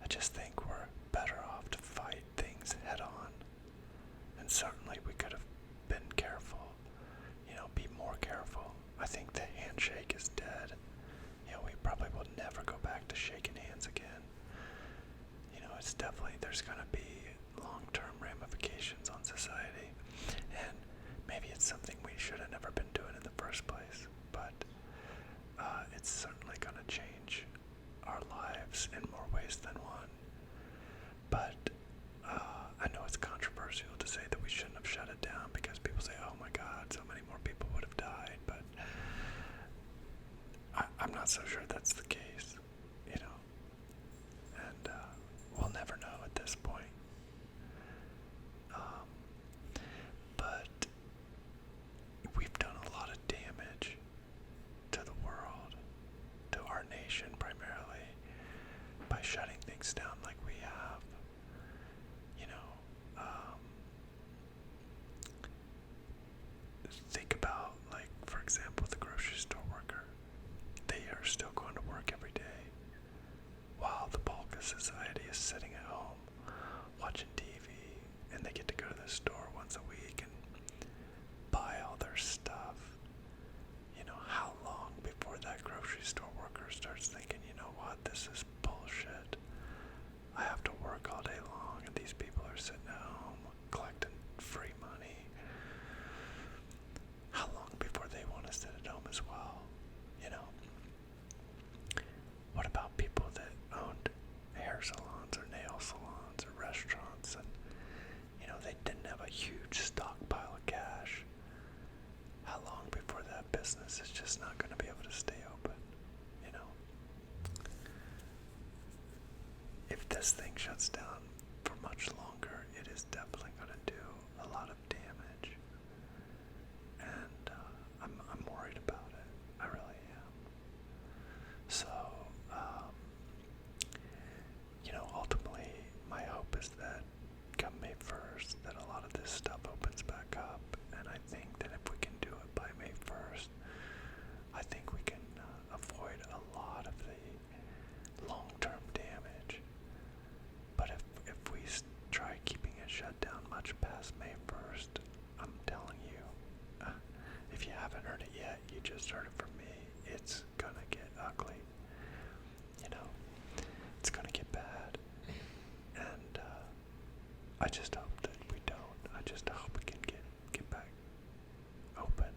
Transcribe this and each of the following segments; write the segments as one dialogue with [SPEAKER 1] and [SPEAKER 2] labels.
[SPEAKER 1] I just think we're better off to fight things head on. And certainly we could have been careful, be more careful. I think the handshake is dead. We probably will never go back to shaking hands again. It's definitely, there's going to be long-term ramifications on society. And maybe it's something we should have never been doing in the first place. But it's certainly going to change our lives in more ways than one. But I know it's controversial to say that we shouldn't have shut it down because people say, oh my God, so many more people would have died. But I'm not so sure that's the case, and we'll never know at this point. But we've done a lot of damage to the world, to our nation primarily, by shutting things down like we have. Think about, like, for example, the grocery store worker. They are still going to work every day while the bulk of society is sitting at home watching TV, and they get to go to the store once a week and buy all their stuff. How long before that grocery store worker starts thinking, you know what, this is bullshit. I have to work all day long, and these people are sitting at home collecting free money. How long before they want to sit at home as well? What about people that owned hair salons or nail salons or restaurants, and they didn't have a huge stockpile of cash? How long before that business is just not going to be able to stay open? If this thing shuts down for much longer, it is definitely going to do a lot of damage. And I'm worried about it. I really am. So, ultimately, my hope is that come May 1st, that a lot of this stuff opens back up. And I think that if we can do it by May 1st, I think we can avoid a lot of the long-term damage. But if we try keeping it shut down much past May 1st, I'm telling you, if you haven't heard it yet, you just heard it from me. It's gonna get ugly. It's gonna get bad. And I just hope that we don't. I just hope we can get back open.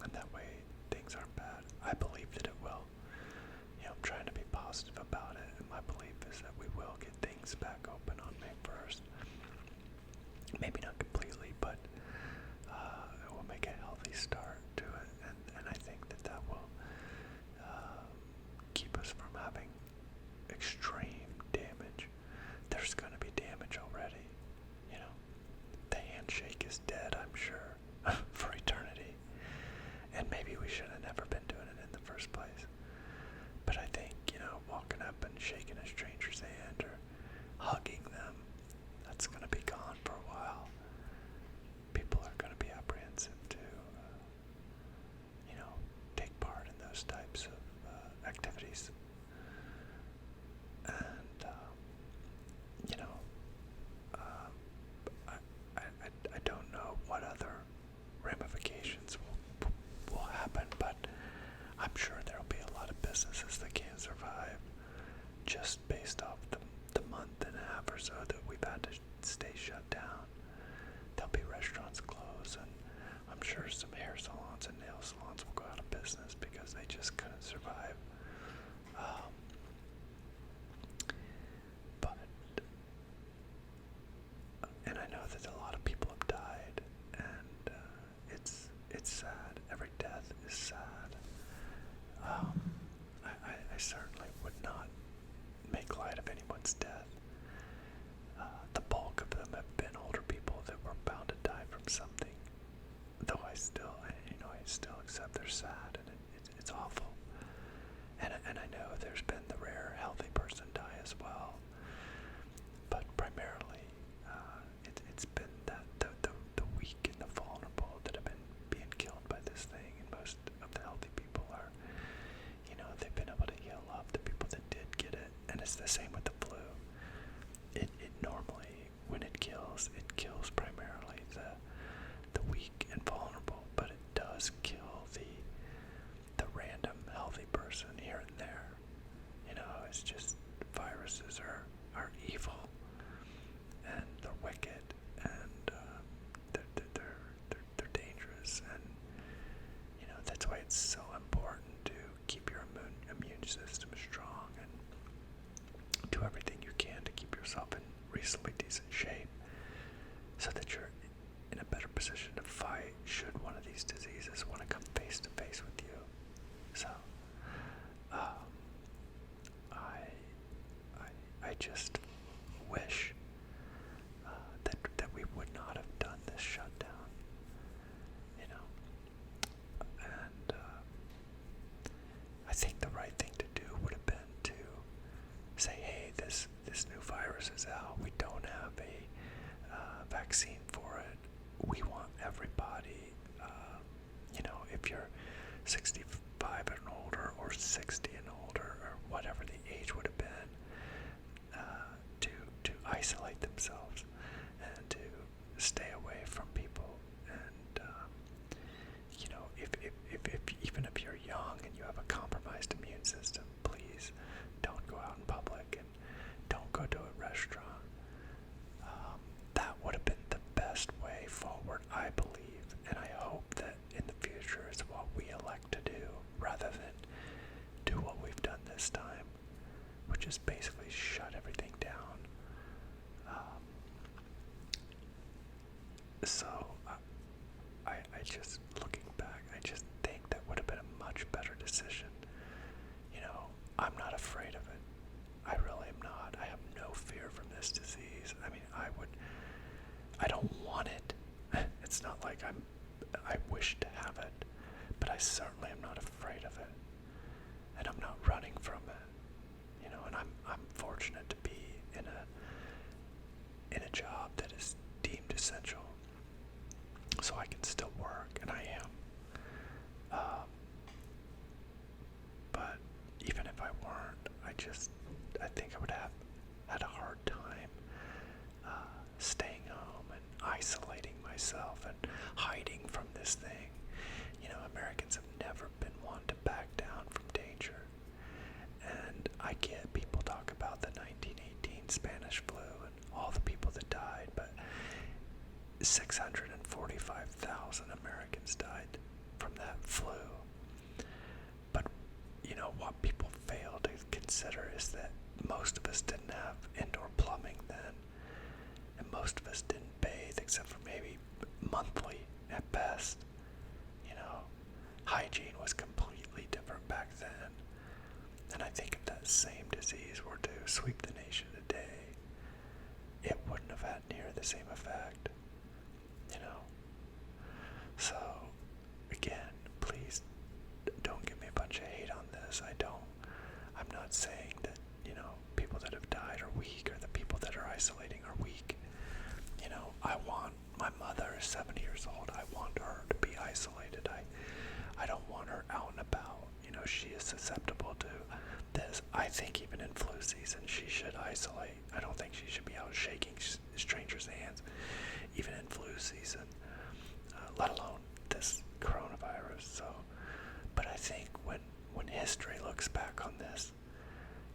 [SPEAKER 1] And that way things aren't bad. I believe that it will. I'm trying to be positive about it, and my belief is that we will get things back open on May 1st. Maybe not completely, but it will make a healthy start to it, and I think that will keep us from having extreme damage. There's going to be damage already. The handshake is dead, I'm sure, for eternity. And maybe we should have never been doing it in the first place. But I think, walking up and shaking a stranger's hand or hugging them, that's going to be gone for a while. People are going to be apprehensive to, take part in those types of activities. And, I don't know what other ramifications will happen, but I'm sure there'll be a lot of businesses that can't survive just based off the month and a half or so that we've had to stay shut down. There'll be restaurants closed, and I'm sure some hair salons and nail salons will go out of business because they just couldn't survive. And I know that a lot of people have died, and it's sad. Every death is sad. I certainly would not make light of anyone's death. The bulk of them have been older people that were bound to die from something. Though I still accept they're sad, and it's awful. And I know there's been the rare healthy person die as well. But primarily, it's been the weak and the vulnerable that have been being killed by this thing, and most of the healthy people are, they've been able to heal up the people that did get it. And it's the same with the flu. just wish that we would not have done this shutdown, you know. And I think the right thing to do would have been to say, hey, this new virus is out. We don't have a vaccine for it. We want everybody, if you're 65 and older or 60 and older or whatever the age would have been, to isolate themselves and to stay away from people. And if even if you're young and you have a compromised immune system, please don't go out in public and don't go to a restaurant. That would have been the best way forward, I believe, and I hope that in the future is what we elect to do, rather than do what we've done this time, which is basically shut everything down. So I just, looking back, I just think that would have been a much better decision. I'm not afraid of it. I really am not. I have no fear from this disease. I mean, I don't want it. It's not like I wish to have it, but I certainly am not afraid of it. And I'm not running from it. And I'm fortunate to be in a job that is deemed essential. So I can still work, and I am. But even if I weren't, I think I would have had a hard time staying home and isolating myself and hiding from this thing. Americans have never been one to back down from danger. And I get people talk about the 1918 Spanish flu and all the people that died, but 645,000 Americans died from that flu. But what people fail to consider is that most of us didn't have indoor plumbing then, and most of us didn't bathe except for maybe monthly at best. Hygiene was completely different back then. And I think if that same disease were to sweep the nation today, it wouldn't have had near the same effect. So, again, please don't give me a bunch of hate on this. I'm not saying that, people that have died are weak, or the people that are isolating are weak. I want, my mother is 70 years old. I want her to be isolated. I don't want her out and about. She is susceptible to this. I think even in flu season, she should isolate. I don't think she should be out shaking strangers' hands, even in flu season, let alone this coronavirus. So, but I think when history looks back on this,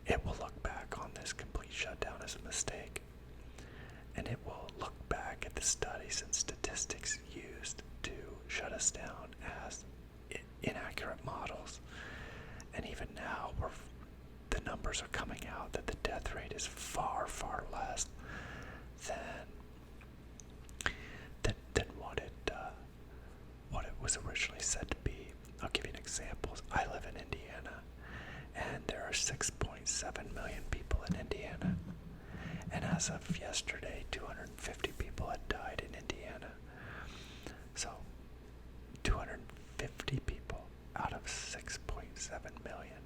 [SPEAKER 1] it will look back on this complete shutdown as a mistake. And it will look back at the studies and statistics used to shut us down as inaccurate models. And even now, the numbers are coming out that the death rate is far, far less than what it was originally said to be. I'll give you an example. I live in Indiana, and there are 6.7 million people in Indiana. And as of yesterday, 250 people had died in Indiana. So, 250 people out of 6.7 million.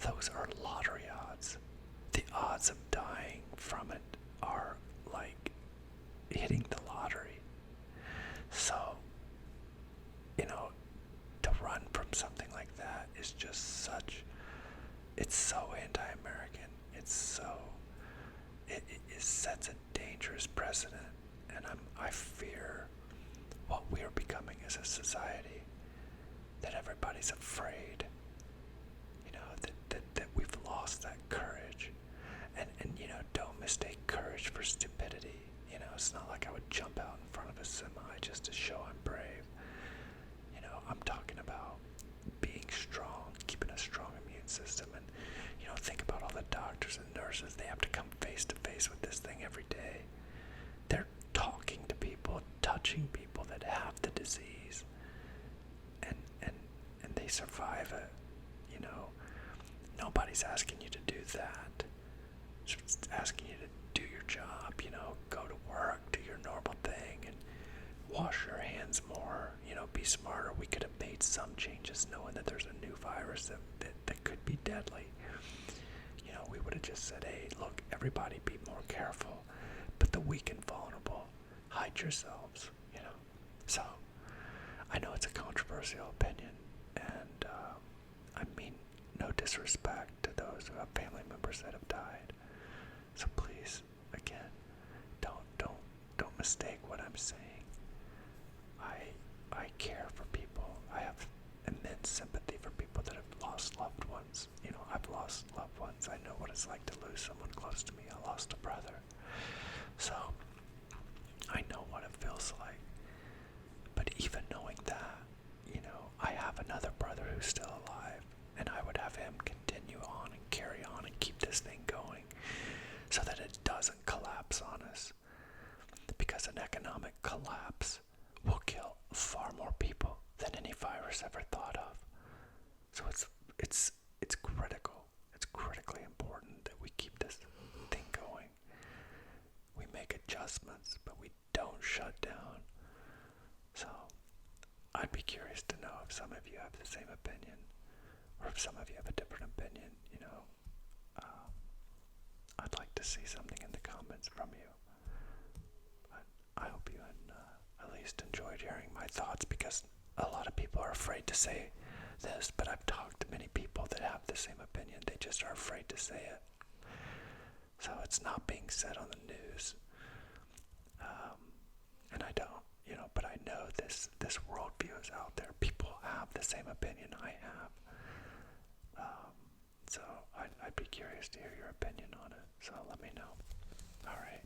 [SPEAKER 1] Those are lottery odds. The odds of dying from it are like hitting the lottery. So, to run from something like that is just it's so anti-American. It sets a dangerous precedent, and I fear what we are becoming as a society, that everybody's afraid, that we've lost that courage, and don't mistake courage for stupidity. It's not like I would jump out in front of a semi just to show I'm brave. I'm talking about being strong, keeping a strong immune system, and think about all the doctors and nurses. They have to come face to face with this thing every day. They're talking to people, touching people that have the disease, and they survive it. Nobody's asking you to do that. Just asking you to do your job, go to work, do your normal thing, and wash your hands more, be smarter. We could have made some changes knowing that there's a new virus that could be deadly. We would have just said, hey, look, everybody be more careful. But the weak and vulnerable, hide yourselves, So, I know it's a controversial opinion, and I mean no disrespect to those who have family members that have died. So please, again, don't mistake what I'm saying. I care for people. I have immense sympathy for people that have lost loved ones. I've lost loved ones. I know what it's like to lose someone close to me. I lost a brother. So, I know what it feels like. But even knowing that, I have another brother who's still alive, and I would have him continue on and carry on and keep this thing going so that it doesn't collapse on us. Because an economic collapse will kill far more people than any virus ever thought of. So it's critical. It's critically important that we keep this thing going. We make adjustments, but we don't shut down. So I'd be curious to know if some of you have the same opinion, or if some of you have a different opinion. I'd like to see something in the comments from you. But I hope you at least enjoyed hearing my thoughts, because a lot of people are afraid to say this, but I've talked to many people that have the same opinion. They just are afraid to say it. So it's not being said on the news. And I don't, but I know this worldview is out there. People have the same opinion I have. So I'd be curious to hear your opinion on it. So let me know. All right.